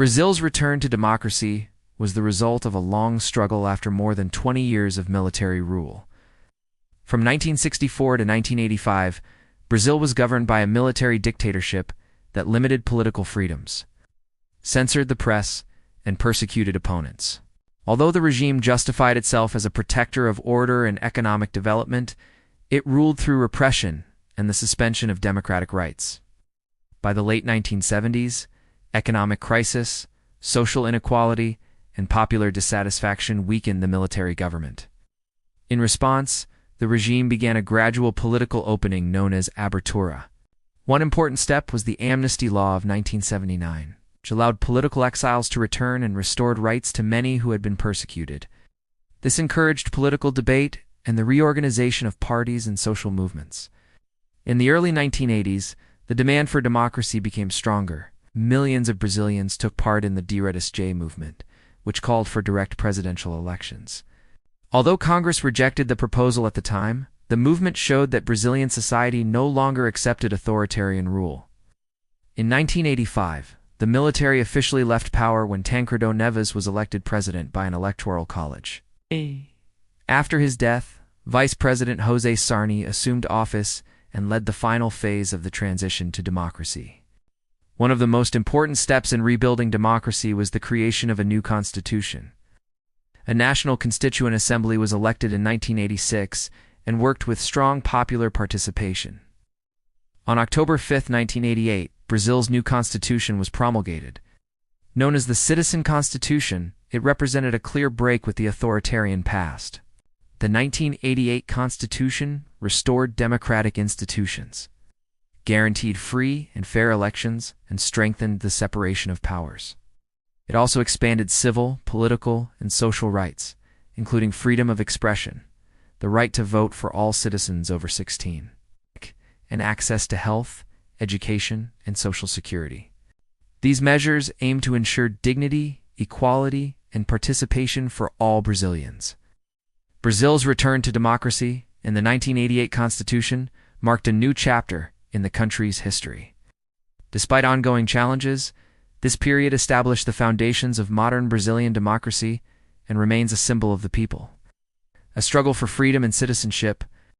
Brazil's return to democracy was the result of a long struggle after more than 20 years of military rule. From 1964 to 1985, Brazil was governed by a military dictatorship that limited political freedoms, censored the press, and persecuted opponents. Although the regime justified itself as a protector of order and economic development, it ruled through repression and the suspension of democratic rights. By the late 1970s, economic crisis, social inequality, and popular dissatisfaction weakened the military government. In response, the regime began a gradual political opening known as abertura. One important step was the Amnesty Law of 1979, which allowed political exiles to return and restored rights to many who had been persecuted. This encouraged political debate and the reorganization of parties and social movements. In the early 1980s, the demand for democracy became stronger. Millions of Brazilians took part in the Diretas Já Movement, which called for direct presidential elections. Although Congress rejected the proposal at the time, the movement showed that Brazilian society no longer accepted authoritarian rule. In 1985, the military officially left power when Tancredo Neves was elected president by an electoral college. After his death, Vice President José Sarney assumed office and led the final phase of the transition to democracy. One of the most important steps in rebuilding democracy was the creation of a new constitution. A National Constituent Assembly was elected in 1986 and worked with strong popular participation. On October 5, 1988, Brazil's new constitution was promulgated. Known as the Citizen Constitution, it represented a clear break with the authoritarian past. The 1988 Constitution restored democratic institutions, guaranteed free and fair elections, and strengthened the separation of powers. It also expanded civil, political, and social rights, including freedom of expression, the right to vote for all citizens over 16, and access to health, education, and social security. These measures aim to ensure dignity, equality, and participation for all Brazilians. Brazil's return to democracy in the 1988 Constitution marked a new chapter in the country's history. Despite ongoing challenges, this period established the foundations of modern Brazilian democracy and remains a symbol of the people. A struggle for freedom and citizenship,